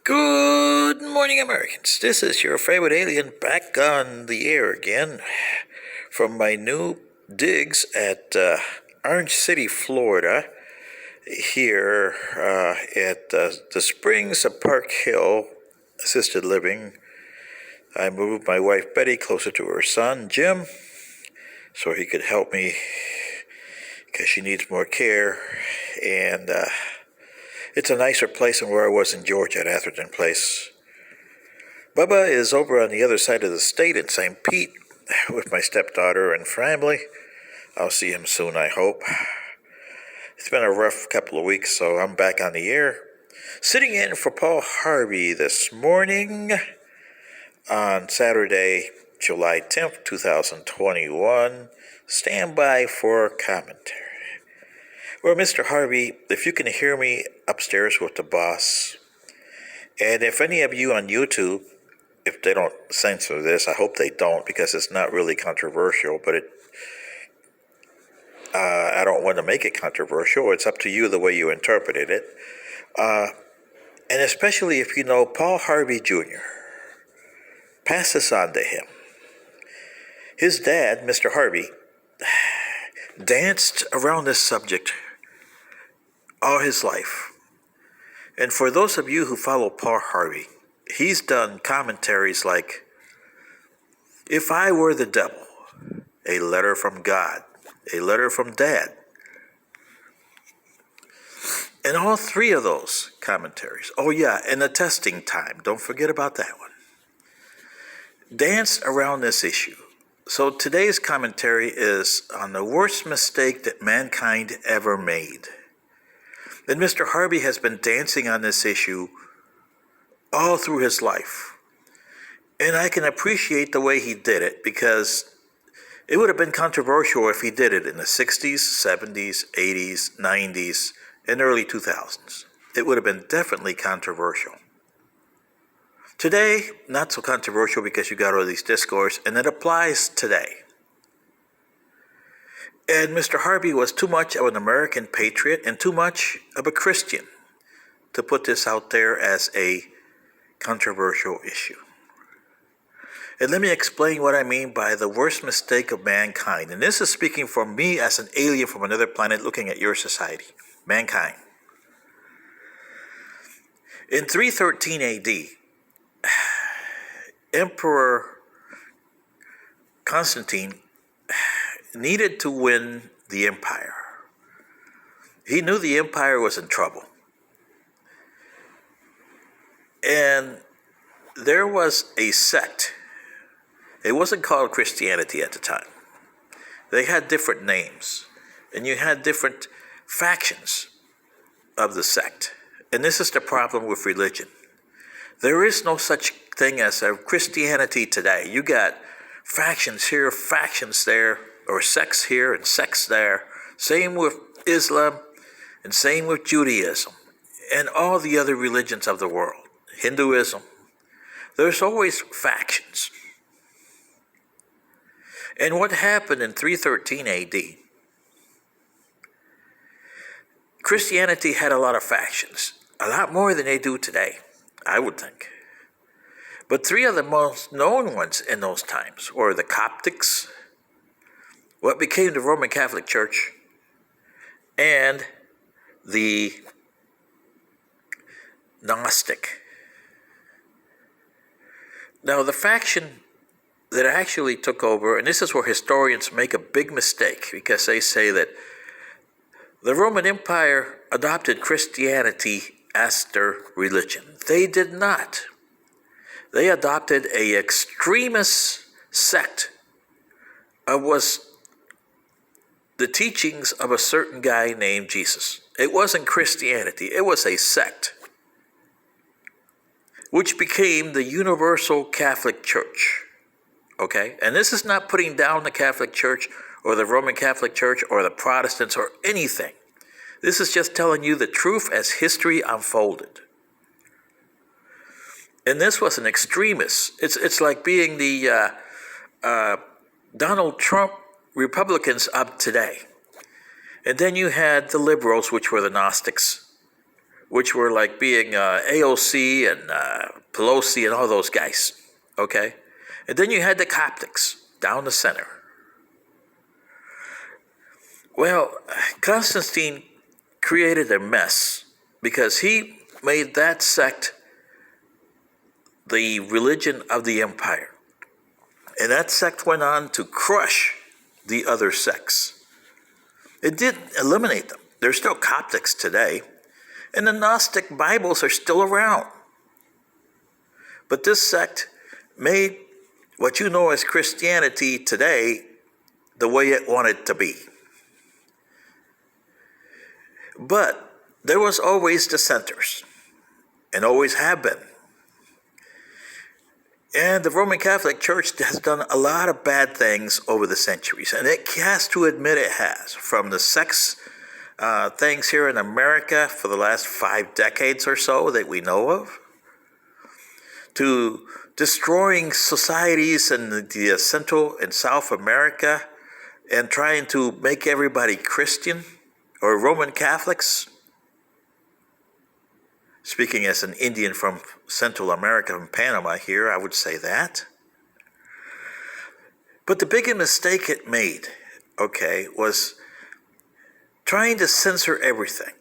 Good morning, Americans. This is your favorite alien back on the air again from my new digs at Orange City, Florida, here at the Springs of Park Hill Assisted Living. I moved my wife Betty closer to her son Jim so he could help me because she needs more care, and it's a nicer place than where I was in Georgia at Atherton Place. Bubba is over on the other side of the state in St. Pete with my stepdaughter and family. I'll see him soon, I hope. It's been a rough couple of weeks, so I'm back on the air. Sitting in for Paul Harvey this morning on Saturday, July 10th, 2021. Stand by for commentary. Well, Mr. Harvey, if you can hear me upstairs with the boss, and if any of you on YouTube, if they don't censor this, I hope they don't because it's not really controversial, but I don't want to make it controversial. It's up to you the way you interpreted it. And especially if you know Paul Harvey Jr., pass this on to him. His dad, Mr. Harvey, danced around this subject all his life. And for those of you who follow Paul Harvey, he's done commentaries like, "If I Were the Devil," "A Letter from God," "A Letter from Dad." And all three of those commentaries, oh yeah, and The Testing Time, don't forget about that one, danced around this issue. So today's commentary is on the worst mistake that mankind ever made. And Mr. Harvey has been dancing on this issue all through his life. And I can appreciate the way he did it because it would have been controversial if he did it in the 60s, 70s, 80s, 90s, and early 2000s. It would have been definitely controversial. Today, not so controversial because you got all these discourse, and it applies today. And Mr. Harvey was too much of an American patriot and too much of a Christian to put this out there as a controversial issue. And let me explain what I mean by the worst mistake of mankind. And this is speaking for me as an alien from another planet looking at your society, mankind. In 313 AD, Emperor Constantine needed to win the empire. He knew the empire was in trouble. And there was a sect. It wasn't called Christianity at the time. They had different names. And you had different factions of the sect. And this is the problem with religion. There is no such thing as a Christianity today. You got factions here, factions there, or sects here and sects there. Same with Islam and same with Judaism and all the other religions of the world. Hinduism. There's always factions. And what happened in 313 AD? Christianity had a lot of factions. A lot more than they do today, I would think. But three of the most known ones in those times were the Coptics, what became the Roman Catholic Church, and the Gnostic. Now, the faction that actually took over, and this is where historians make a big mistake because they say that the Roman Empire adopted Christianity as their religion. They did not. They adopted an extremist sect. It was the teachings of a certain guy named Jesus. It wasn't Christianity. It was a sect, which became the Universal Catholic Church. Okay? And this is not putting down the Catholic Church or the Roman Catholic Church or the Protestants or anything. This is just telling you the truth as history unfolded. And this was an extremist. It's like being the Donald Trump Republicans up today. And then you had the liberals, which were the Gnostics, which were like being AOC and Pelosi and all those guys, okay? And then you had the Coptics down the center. Well, Constantine created a mess because he made that sect the religion of the empire. And that sect went on to crush the other sects. It didn't eliminate them. There's still Coptics today, and the Gnostic Bibles are still around. But this sect made what you know as Christianity today the way it wanted to be. But there was always dissenters, and always have been. And the Roman Catholic Church has done a lot of bad things over the centuries, and it has to admit it has. From the sex things here in America for the last 5 decades or so that we know of, to destroying societies in the Central and South America and trying to make everybody Christian or Roman Catholics. Speaking as an Indian from Central America, from Panama here, I would say that. But the biggest mistake it made, was trying to censor everything.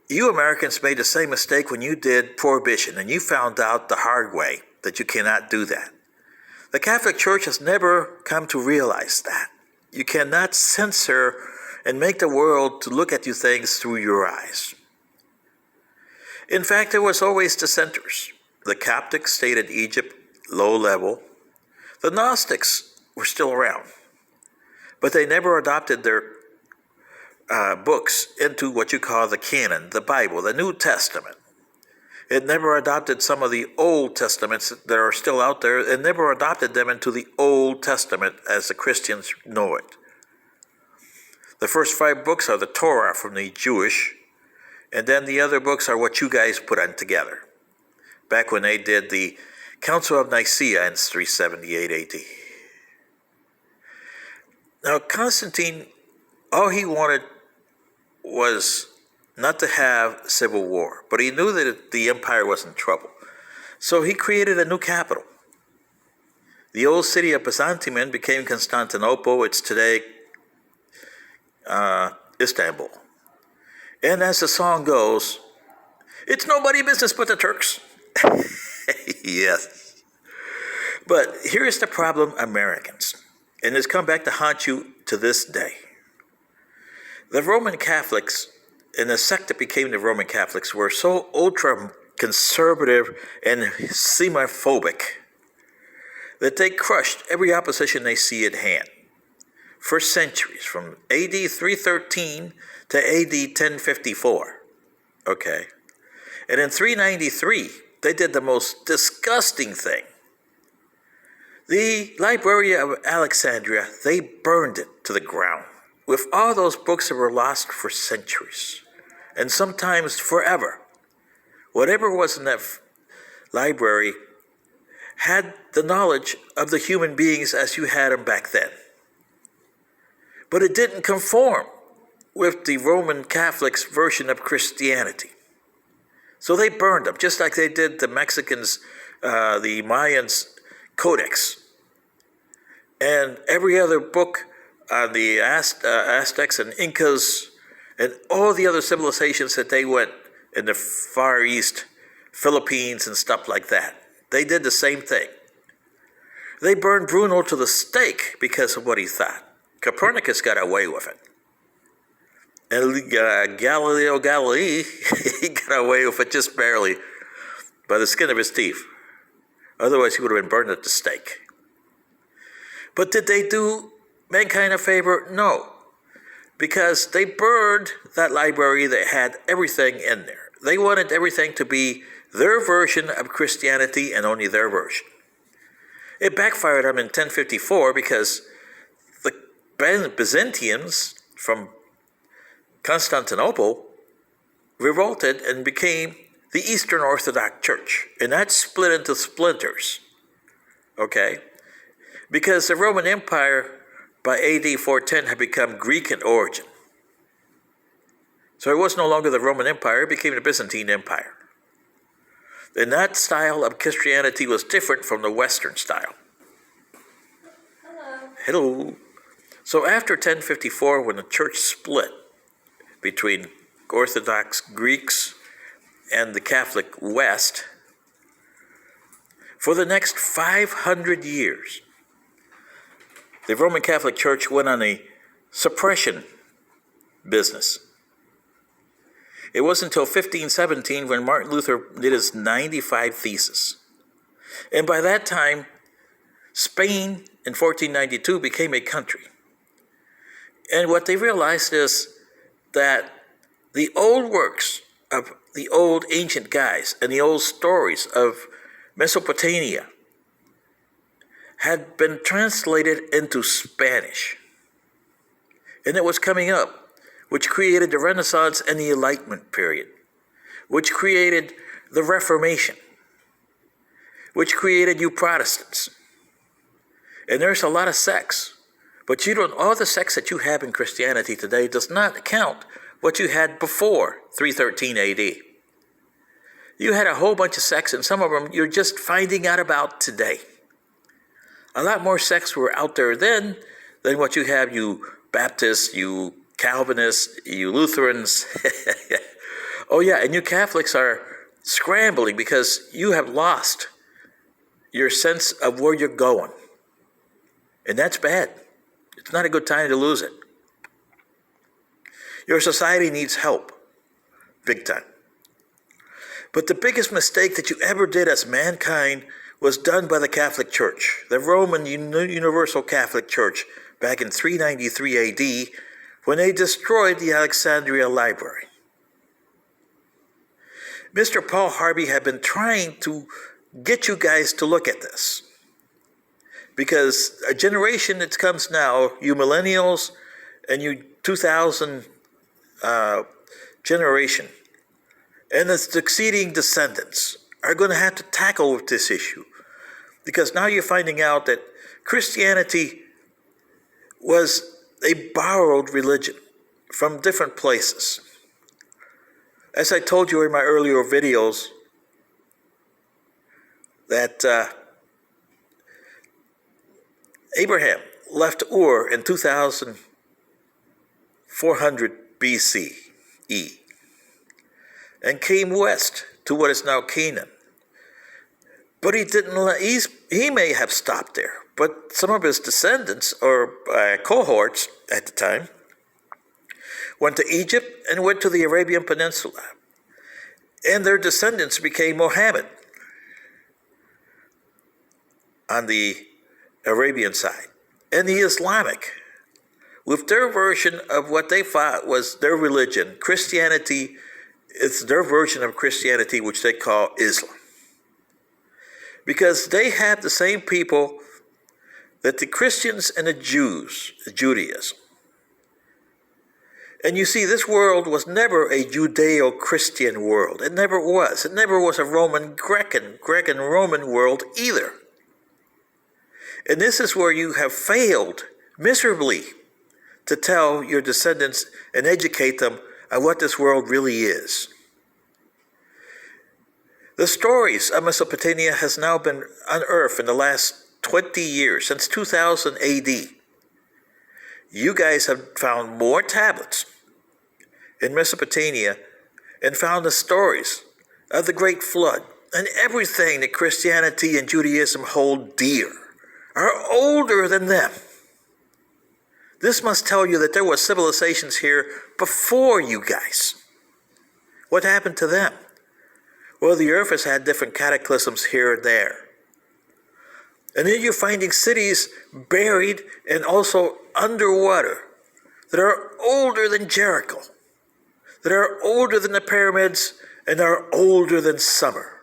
You Americans made the same mistake when you did prohibition, and you found out the hard way that you cannot do that. The Catholic Church has never come to realize that. You cannot censor and make the world to look at you things through your eyes. In fact, there was always dissenters. The Coptics stayed in Egypt, low level. The Gnostics were still around, but they never adopted their books into what you call the canon, the Bible, the New Testament. It never adopted some of the Old Testaments that are still out there. It never adopted them into the Old Testament as the Christians know it. The first 5 books are the Torah from the Jewish, and then the other books are what you guys put on together. Back when they did the Council of Nicaea in 378 AD. Now, Constantine, all he wanted was not to have civil war, but he knew that the empire was in trouble. So he created a new capital. The old city of Byzantium became Constantinople. It's today Istanbul. And as the song goes, it's nobody's business but the Turks. Yes. But here's the problem, Americans, and it's come back to haunt you to this day. The Roman Catholics and the sect that became the Roman Catholics were so ultra-conservative and Semophobic that they crushed every opposition they see at hand for centuries, from AD 313 to AD 1054. And in 393, they did the most disgusting thing. The Library of Alexandria, they burned it to the ground with all those books that were lost for centuries, and sometimes forever. Whatever was in that library had the knowledge of the human beings as you had them back then. But it didn't conform with the Roman Catholics' version of Christianity. So they burned them, just like they did the Mexicans, the Mayans' Codex. And every other book on the Aztecs and Incas and all the other civilizations that they went in the Far East, Philippines and stuff like that. They did the same thing. They burned Bruno to the stake because of what he thought. Copernicus got away with it. And Galileo Galilei, he got away with it just barely by the skin of his teeth. Otherwise, he would have been burned at the stake. But did they do mankind a favor? No. Because they burned that library that had everything in there. They wanted everything to be their version of Christianity and only their version. It backfired them in 1054 because the Byzantines from Constantinople revolted and became the Eastern Orthodox Church. And that split into splinters. Because the Roman Empire by AD 410 had become Greek in origin. So it was no longer the Roman Empire, it became the Byzantine Empire. And that style of Christianity was different from the Western style. Hello. So after 1054, when the church split between Orthodox Greeks and the Catholic West, for the next 500 years, the Roman Catholic Church went on a suppression business. It wasn't until 1517 when Martin Luther did his 95 Theses. And by that time, Spain in 1492 became a country. And what they realized is that the old works of the old ancient guys and the old stories of Mesopotamia had been translated into Spanish. And it was coming up, which created the Renaissance and the Enlightenment period, which created the Reformation, which created you Protestants. And there's a lot of sects, but all the sects that you have in Christianity today does not count what you had before 313 AD. You had a whole bunch of sects, and some of them you're just finding out about today. A lot more sects were out there then than what you have, you Baptists, you Calvinists, you Lutherans. Oh yeah, and you Catholics are scrambling because you have lost your sense of where you're going. And that's bad. It's not a good time to lose it. Your society needs help, big time. But the biggest mistake that you ever did as mankind was done by the Catholic Church, the Roman Universal Catholic Church, back in 393 AD, when they destroyed the Alexandria Library. Mr. Paul Harvey had been trying to get you guys to look at this. Because a generation that comes now, you millennials and you 2000 generation, and the succeeding descendants are going to have to tackle with this issue. Because now you're finding out that Christianity was a borrowed religion from different places. As I told you in my earlier videos, that Abraham left Ur in 2400 BCE and came west to what is now Canaan. But he didn't. He may have stopped there, but some of his descendants or cohorts at the time went to Egypt and went to the Arabian Peninsula, and their descendants became Mohammed on the Arabian side, and the Islamic, with their version of what they thought was their religion. Christianity is their version of Christianity, which they call Islam. Because they have the same people that the Christians and the Jews, Judaism. And you see, this world was never a Judeo-Christian world. It never was. It never was a Greco-Roman world either. And this is where you have failed miserably to tell your descendants and educate them on what this world really is. The stories of Mesopotamia has now been unearthed in the last 20 years, since 2000 AD. You guys have found more tablets in Mesopotamia and found the stories of the Great Flood and everything that Christianity and Judaism hold dear are older than them. This must tell you that there were civilizations here before you guys. What happened to them? Well, the earth has had different cataclysms here and there. And then you're finding cities buried and also underwater that are older than Jericho, that are older than the pyramids, and are older than summer.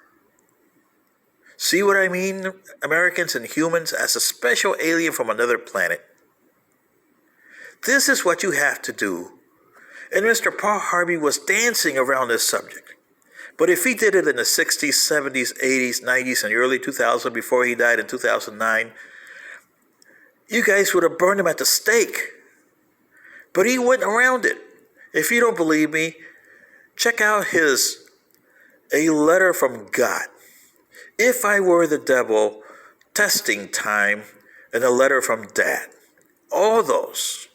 See what I mean, Americans and humans, as a special alien from another planet? This is what you have to do. And Mr. Paul Harvey was dancing around this subject. But if he did it in the 60s, 70s, 80s, 90s, and early 2000, before he died in 2009, you guys would have burned him at the stake. But he went around it. If you don't believe me, Check out his A Letter from God. If I Were the Devil, Testing Time, and A Letter from Dad. All those.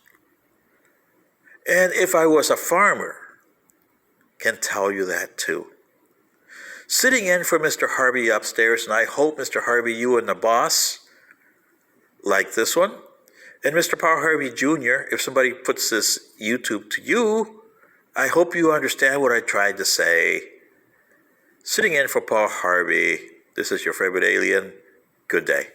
And If I Was a Farmer, can tell you that too. Sitting in for Mr. Harvey upstairs, and I hope, Mr. Harvey, you and the boss like this one. And Mr. Paul Harvey Jr., if somebody puts this YouTube to you, I hope you understand what I tried to say. Sitting in for Paul Harvey, this is your favorite alien. Good day.